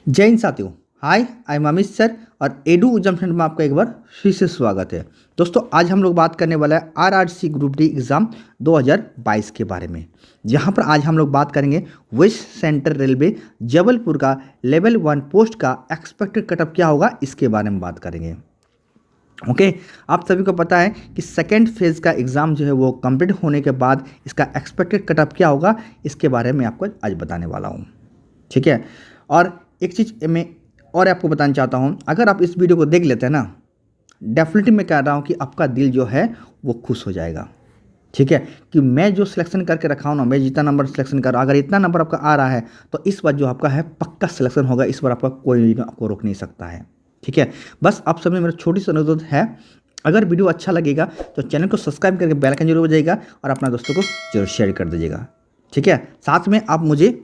जय हिंद साथियों। हाय, I am Amit sir और एडू एग्जाम सेंटर में आपका एक बार फिर से स्वागत है। दोस्तों, आज हम लोग बात करने वाला है आरआरसी ग्रुप डी एग्ज़ाम 2022 के बारे में, जहां पर आज हम लोग बात करेंगे वेस्ट सेंट्रल रेलवे जबलपुर का लेवल 1 पोस्ट का एक्सपेक्टेड कटअप क्या होगा, इसके बारे में बात करेंगे। ओके, आप सभी को पता है कि सेकेंड फेज़ का एग्ज़ाम जो है वो कंप्लीट होने के बाद इसका एक्सपेक्टेड कटअप क्या होगा, इसके बारे में आपको आज बताने वाला हूँ। ठीक है, और एक चीज़ मैं और आपको बताना चाहता हूँ, अगर आप इस वीडियो को देख लेते हैं ना, डेफिनेटली मैं कह रहा हूँ कि आपका दिल जो है वो खुश हो जाएगा। ठीक है, कि मैं जो सिलेक्शन करके रखा हूँ ना, मैं जितना नंबर सिलेक्शन कर रहा हूँ, अगर इतना नंबर आपका आ रहा है तो इस बार जो आपका है पक्का सिलेक्शन होगा। इस बार आपका कोई आपको रोक नहीं सकता है। ठीक है, बस आप सब में मेरा छोटी सी अनुरोध है, अगर वीडियो अच्छा लगेगा तो चैनल को सब्सक्राइब करके बेल आइकन जरूर बजाइएगा और अपना दोस्तों को जरूर शेयर कर दीजिएगा। ठीक है, साथ में आप मुझे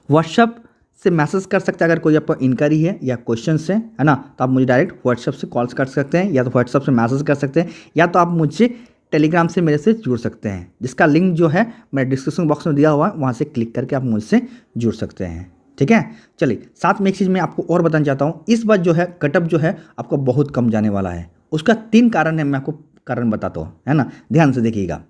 व्हाट्सएप से मैसेज कर सकते हैं, अगर कोई आपको इंक्वायरी है या क्वेश्चंस है ना, तो आप मुझे डायरेक्ट व्हाट्सएप से कॉल कर सकते हैं, या तो व्हाट्सएप से मैसेज कर सकते हैं, या तो आप मुझसे टेलीग्राम से मेरे से जुड़ सकते हैं, जिसका लिंक जो है मैं डिस्क्रिप्शन बॉक्स में दिया हुआ है, वहाँ से क्लिक करके आप मुझसे जुड़ सकते हैं। ठीक है, चलिए साथ में एक चीज़ मैं आपको और बताना चाहता हूँ, इस बार जो है कटअप जो है आपको बहुत कम जाने वाला है। उसका 3 कारण है, मैं आपको कारण बताता हूँ, है ना, ध्यान से देखिएगा।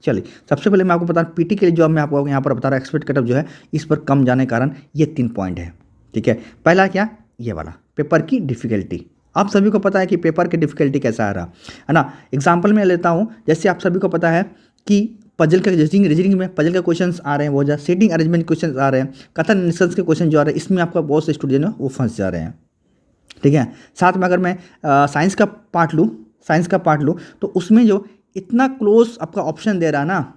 चलिए, सबसे पहले मैं आपको बता रहा पीटी के लिए जो मैं आपको यहाँ पर बता रहा हूँ एक्सपेक्ट कटअप जो है इस पर कम जाने के कारण ये 3 पॉइंट है। ठीक है, पहला क्या, ये वाला पेपर की डिफ़िकल्टी। आप सभी को पता है कि पेपर की डिफ़िकल्टी कैसा आ रहा है ना। एग्जाम्पल मैं लेता हूँ, जैसे आप सभी को पता है कि पजल का रीजनिंग में पजल के क्वेश्चंस आ रहे हैं, वो जा सीटिंग अरेंजमेंट क्वेश्चन आ रहे हैं, कथन निष्कर्ष के क्वेश्चन जो आ रहे हैं, इसमें आपका बहुत से स्टूडेंट है वो फंस जा रहे हैं। ठीक है, साथ में अगर मैं साइंस का पार्ट लूँ तो उसमें जो इतना क्लोज आपका ऑप्शन दे रहा है ना,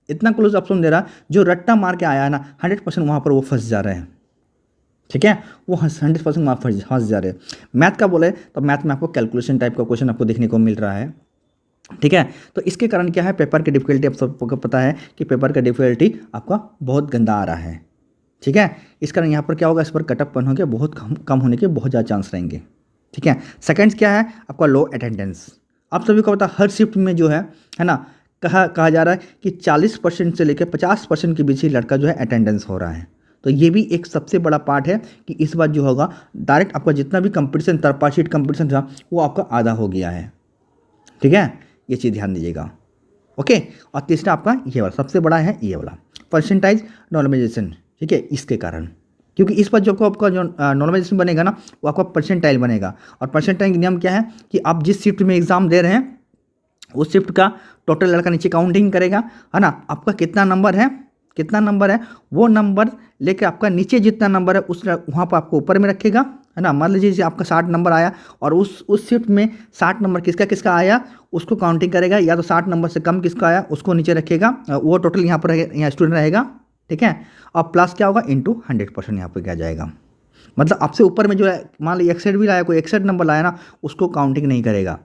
इतना क्लोज ऑप्शन दे रहा, जो रट्टा मार के आया है ना 100% वहाँ पर वो फंस जा रहे हैं। ठीक है, वो 100% वहाँ फंस जा रहे हैं। मैथ का बोले तो मैथ में आपको कैलकुलेशन टाइप का क्वेश्चन आपको देखने को मिल रहा है। ठीक है, तो इसके कारण क्या है, पेपर की डिफिकल्टी, आप सबको पता है कि पेपर का डिफिकल्टी आपका बहुत गंदा आ रहा है। ठीक है, इस कारण यहाँ पर क्या होगा, इस पर कटअप पन होंगे बहुत कम होने के बहुत ज़्यादा चांस रहेंगे। ठीक है, सेकंड क्या है, आपका लो अटेंडेंस। आप सभी को पता है हर शिफ्ट में जो है ना, कहा जा रहा है कि 40% से लेकर 50% के बीच ही लड़का जो है अटेंडेंस हो रहा है। तो ये भी एक सबसे बड़ा पार्ट है कि इस बार जो होगा डायरेक्ट आपका जितना भी कंपटीशन तरपा शीट कंपटीशन था वो आपका आधा हो गया है। ठीक है, ये चीज़ ध्यान दीजिएगा। ओके, और तीसरा आपका ये वाला सबसे बड़ा है, ये वाला परसेंटाइज नॉर्मलाइजेशन। ठीक है, इसके कारण, क्योंकि इस पर जो आपका जो नॉर्मलाइजेशन बनेगा ना, वो आपका परसेंटाइल बनेगा। और परसेंटाइल नियम क्या है कि आप जिस शिफ्ट में एग्जाम दे रहे हैं उस शिफ्ट का टोटल लड़का नीचे काउंटिंग करेगा, है ना, आपका कितना नंबर है वो नंबर लेके आपका नीचे जितना नंबर है उस वहाँ पर आपको ऊपर में रखेगा, है ना। मान लीजिए आपका 60 नंबर आया और उस शिफ्ट में 60 नंबर किसका किसका आया उसको काउंटिंग करेगा, या तो 60 नंबर से कम किसका आया उसको नीचे रखेगा, वो टोटल यहाँ पर यहाँ स्टूडेंट रहेगा। ठीक है, और प्लस क्या होगा, इंटू 100% यहाँ पर क्या जाएगा, मतलब आपसे ऊपर में जो है, मान लीजिए 61 भी लाया, कोई 61 नंबर लाया ना, उसको काउंटिंग नहीं करेगा।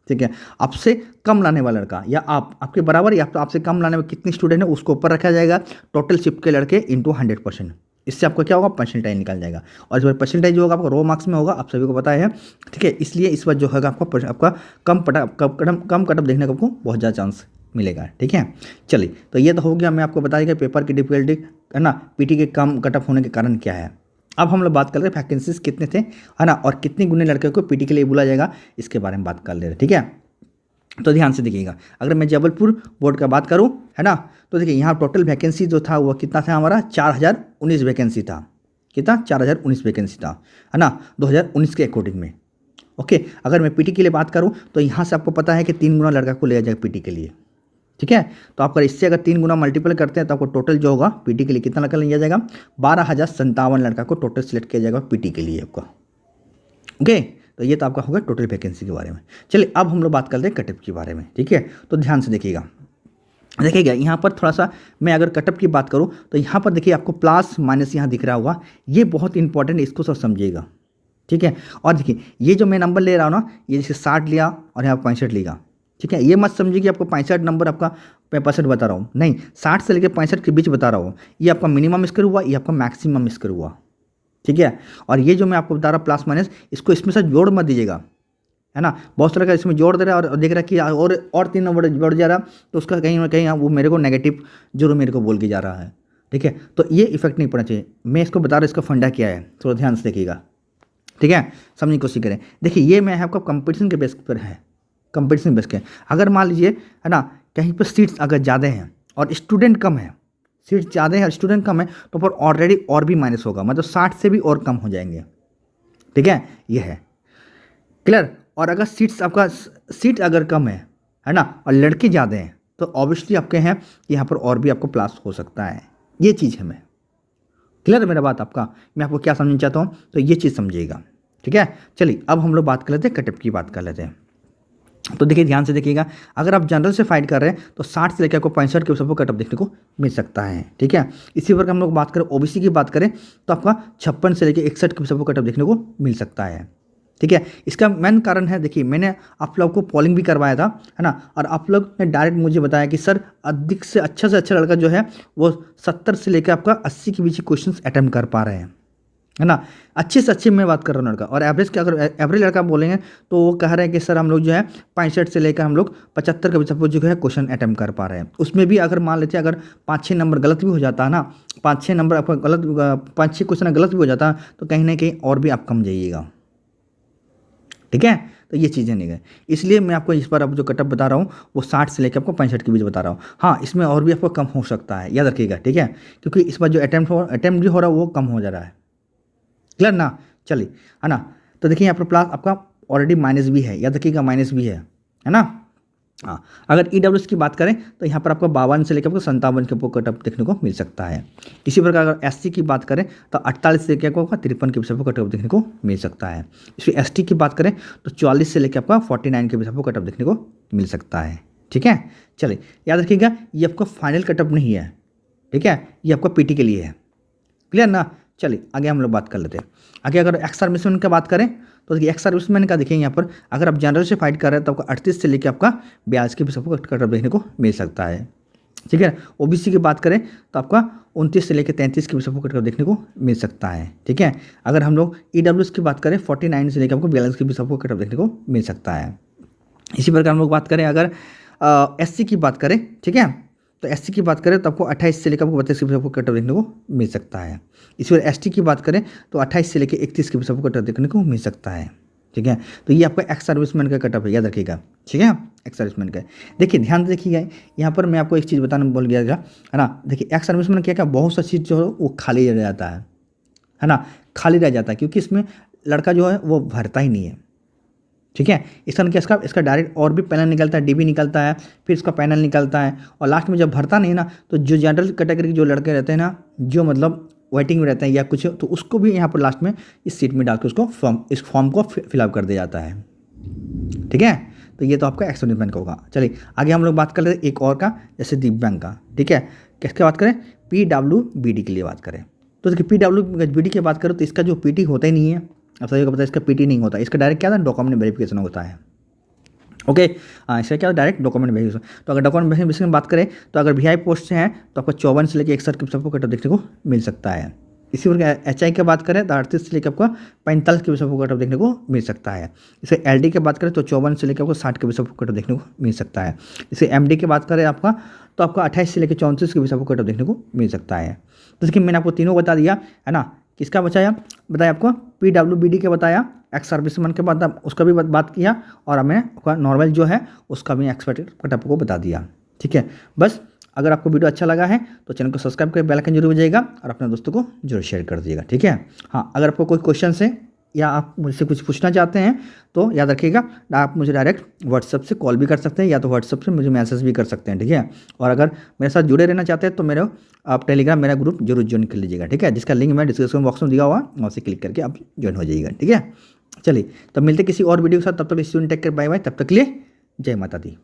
ठीक है, आपसे कम लाने वाला लड़का या आपके बराबर या तो आपसे कम लाने में कितने स्टूडेंट है उसको ऊपर रखा जाएगा, टोटल शिफ्ट के लड़के इंटू 100%। इससे आपका क्या होगा, परसेंटाइज निकल जाएगा। और इस बार परसेंटाइज जो होगा आपका रो मार्क्स में होगा, आप सभी को पता है। ठीक है, इसलिए इस बार जो होगा आपका कम कटअप देखने को आपको बहुत ज़्यादा चांस मिलेगा। ठीक है, चलिए, तो ये तो हो गया, मैं आपको बताया कि पेपर की डिफिकल्टी, है ना, पीटी के कम कटअप होने के कारण क्या है। अब हम लोग बात कर रहे हैं वैकेंसीज कितने थे, है ना, और कितने गुने लड़के को पीटी के लिए बोला जाएगा, इसके बारे में बात कर ले रहे। ठीक है, तो ध्यान से देखिएगा, अगर मैं जबलपुर बोर्ड का बात करूं, है ना, तो देखिए यहाँ टोटल वैकेंसी जो था वो कितना था, हमारा 4019 वैकेंसी था। कितना, 4019 वैकेंसी था, है ना, 2019 के अकॉर्डिंग में। ओके, अगर मैं पीटी के लिए बात करूं तो यहाँ से आपको पता है कि 3 गुना लड़का को लिया जाएगा पीटी के लिए। ठीक है, तो आपका इससे अगर 3 गुना मल्टीपल करते हैं तो आपको टोटल जो होगा पीटी के लिए कितना लड़का लिया जाएगा, 12,057 लड़का को टोटल सिलेक्ट किया जाएगा पीटी के लिए आपका। ओके, तो ये तो आपका होगा टोटल वैकेंसी के बारे में। चलिए, अब हम लोग बात करते हैं कटअप के बारे में। ठीक है, तो ध्यान से देखिएगा यहाँ पर थोड़ा सा मैं अगर कटअप की बात करूँ तो यहाँ पर देखिए आपको प्लस माइनस यहाँ दिख रहा होगा, ये बहुत इंपॉर्टेंट, इसको सब समझिएगा। ठीक है, और देखिए ये जो मैं नंबर ले रहा हूँ ना, ये जैसे 60 लिया और यहाँ 65 लिया। ठीक है, ये मत समझिए कि आपको 65 नंबर आपका मैं परसेंट बता रहा हूँ, नहीं, 60 से लेकर 65 के बीच बता रहा हूँ। ये आपका मिनिमम स्कोर हुआ, ये आपका मैक्सिमम स्कोर हुआ। ठीक है, और ये जो मैं आपको बता रहा प्लस माइनस, इसको इसमें से जोड़ मत दीजिएगा, है ना। बहुत सारा का इसमें जोड़ दे रहा है और देख रहा है कि और 3 नंबर बढ़ जा रहा, तो उसका कहीं ना कहीं वो मेरे को नेगेटिव जरूर मेरे को बोल के जा रहा है। ठीक है, तो ये इफेक्ट नहीं पड़ना चाहिए। मैं इसको बता रहा हूँ इसका फंडा क्या है, थोड़ा ध्यान से देखिएगा, ठीक है, समझने की कोशिश करें। देखिए ये मैं आपका कंपटीशन के बेस पर है, कंपटीशन बेस के। अगर मान लीजिए है ना कहीं पर सीट्स अगर ज़्यादा हैं और स्टूडेंट कम है, सीट्स ज़्यादा है और स्टूडेंट कम है, तो पर ऑलरेडी और भी माइनस होगा, मतलब 60 से भी और कम हो जाएंगे, ठीक है, ये है क्लियर। और अगर सीट्स आपका सीट अगर कम है ना, और लड़के ज़्यादा हैं, तो ऑब्वियसली आपके हैं यहाँ पर और भी आपको प्लस हो सकता है, ये चीज़ है। मैं क्लियर है मेरा बात आपका, मैं आपको क्या समझना चाहता हूँ, तो ये चीज़ समझिएगा, ठीक है। चलिए अब हम लोग बात कर लेते हैं कटअप की, बात कर लेते हैं। तो देखिए ध्यान से देखिएगा, अगर आप जनरल से फाइट कर रहे हैं तो 60 से लेकर आपको 65 के ऊपर कटअप देखने को मिल सकता है, ठीक है। इसी प्रकार हम लोग बात करें ओबीसी की बात करें तो आपका 56 से लेकर 61 के ऊपर कटअप देखने को मिल सकता है, ठीक है। इसका मेन कारण है, देखिए मैंने आप लोग को पॉलिंग भी करवाया था, है ना, और आप लोग ने डायरेक्ट मुझे बताया कि सर अधिक से अच्छा लड़का जो है वो 70 से लेकर आपका 80 के बीच क्वेश्चन अटैम्प्ट कर पा रहे हैं, है ना। अच्छे से अच्छे मैं बात कर रहा हूँ लड़का, और एवरेज का अगर एवरेज लड़का बोलेंगे तो वो कह रहे हैं कि सर हम लोग जो है 65 से लेकर हम लोग 75 के बीच जो है क्वेश्चन अटैम्प्ट कर पा रहे हैं। उसमें भी अगर मान लेते हैं अगर 5-6 नंबर गलत भी हो जाता है ना, 5-6 नंबर आपका गलत, 5-6 क्वेश्चन गलत भी हो जाता है, तो कहीं ना कहीं और भी आप कम जाइएगा, ठीक है। तो ये चीज़ें नहीं गए, इसलिए मैं आपको इस बार अब जो कटअप बता रहा हूँ वो 60 से लेकर आपको 65 के बीच बता रहा हूँ। हाँ, इसमें और भी आपको कम हो सकता है, याद रखिएगा, ठीक है, क्योंकि इस बार जो अटैम्प्ट भी हो रहा है वो कम हो जा रहा है, क्लियर ना। चलिए, है ना, तो देखिए यहाँ पर प्लस आपका ऑलरेडी माइनस भी है, याद रखिएगा माइनस भी है ना। हाँ, अगर ईडब्ल्यूएस की बात करें तो यहाँ पर आपको 52 से लेकर आपको 57 के ऊपर कटअप देखने को मिल सकता है। इसी प्रकार अगर एससी की बात करें तो 48 से लेकर आपको 53 के ऊपर कटअप देखने को मिल सकता है। इसमें एसटी की बात करें तो 44 से लेकर आपका 49 के ऊपर कटअप देखने को मिल सकता है, ठीक है। चलिए याद रखिएगा ये आपका फाइनल कटअप नहीं है, ठीक है, ये आपका पीटी के लिए है, क्लियर ना। चलिए आगे हम लोग बात कर लेते हैं। आगे अगर एक्स सर्विसमैन की बात करें तो देखिए एक्स सर्विसमैन का देखिए यहाँ पर अगर आप जनरल से फाइट कर रहे हैं तो आपको 38 से लेकर आपका 42 के बीच आपको कटअप देखने को मिल सकता है, ठीक है। ओबीसी की बात करें तो आपका 29 से लेकर 33 के बीच आपको कटअप देखने को मिल सकता है, ठीक है। अगर हम लोग ईडब्ल्यूएस की बात करें 49 से लेकर आपको 42 के बीच आपको कटअप देखने को मिल सकता है। इसी प्रकार हम लोग बात करें अगर एससी की बात करें, ठीक है, तो एससी की बात करें तो आपको 28 से लेकर आपको 32 के बीच आपको कटअप देखने को मिल सकता है। इसी प्रकार एसटी की बात करें तो 28 से लेकर 31 के बीच आपको कटअप देखने को मिल सकता है, ठीक है। तो ये आपका एक्स सर्विसमैन का कटअप है, याद रखिएगा, ठीक है, एक्स सर्विसमैन का। देखिए ध्यान से देखिएगा, यहाँ पर मैं आपको एक चीज़ बताना भूल गया है ना। देखिए एक्स सर्विसमैन क्या क्या बहुत सा चीज़ जो है वो खाली रह जाता है ना, खाली रह जाता है, क्योंकि इसमें लड़का जो है वो भरता ही नहीं है, ठीक है। इसका डायरेक्ट और भी पैनल निकलता है, डीबी निकलता है, फिर इसका पैनल निकलता है, और लास्ट में जब भरता नहीं ना तो जो जनरल कैटेगरी के जो लड़के रहते हैं ना, जो मतलब वेटिंग में रहते हैं या कुछ, तो उसको भी यहाँ पर लास्ट में इस सीट में डाल के उसको इस फॉर्म को फिलअप कर दिया जाता है, ठीक है। तो ये तो आपका एक्स सर्विसमैन का होगा। चलिए आगे हम लोग बात कर लेते हैं एक और का, जैसे दिव्यांग का, ठीक है। किसकी बात करें, PWBD के लिए बात करें तो देखिए PWBD की बात करें तो इसका जो पीटी होता ही नहीं है, अब सभी को पता है इसका पीटी नहीं होता, इसका डायरेक्ट क्या था, डॉक्यूमेंट वेरिफिकेशन होता है, ओके। इसका क्या डायरेक्ट डॉक्यूमेंट वेरिफिकेशन। तो अगर डॉक्यूमेंट वेरिफिकेशन की बात करें तो अगर वीआई पोस्ट से हैं तो आपको 54 से लेकर 61 के सबको कटअप देखने को मिल सकता है। इसी प्रकार एचआई की बात करें तो 38 से लेकर आपको 45 के सबको कटअप देखने को मिल सकता है। इसे एलडी की बात करें तो 54 से लेकर आपको 60 के सबको कटअप देखने को मिल सकता है। इसे एमडी की बात करें आपका तो आपको 28 से लेकर 34 के सबको कटअप देखने को मिल सकता है। तो देखिए मैंने आपको तीनों बता दिया है ना, किसका बताया आपको PWBD के बताया, एक्स सर्विसमैन के बाद उसका भी बात किया, और हमें नॉर्मल जो है उसका भी एक्सपेक्टेड कटअप को बता दिया, ठीक है। बस अगर आपको वीडियो अच्छा लगा है तो चैनल को सब्सक्राइब करके बेल आइकन जरूर बजाइएगा और अपने दोस्तों को जरूर शेयर कर दीजिएगा, ठीक है। हाँ, अगर आपको कोई क्वेश्चन है या आप मुझसे कुछ पूछना चाहते हैं तो याद रखिएगा आप मुझे डायरेक्ट व्हाट्सअप से कॉल भी कर सकते हैं या तो व्हाट्सअप से मुझे मैसेज भी कर सकते हैं, ठीक है। और अगर मेरे साथ जुड़े रहना चाहते हैं तो मेरा आप टेलीग्राम मेरा ग्रुप जरूर ज्वाइन कर लीजिएगा, ठीक है, जिसका लिंक मैं डिस्क्रिप्शन बॉक्स में दिया हुआ वहाँ से क्लिक करके आप ज्वाइन हो जाइएगा, ठीक है। चलिए तब मिलते किसी और वीडियो के साथ, तब तक student take care, bye bye, तब तक के लिए जय माता दी।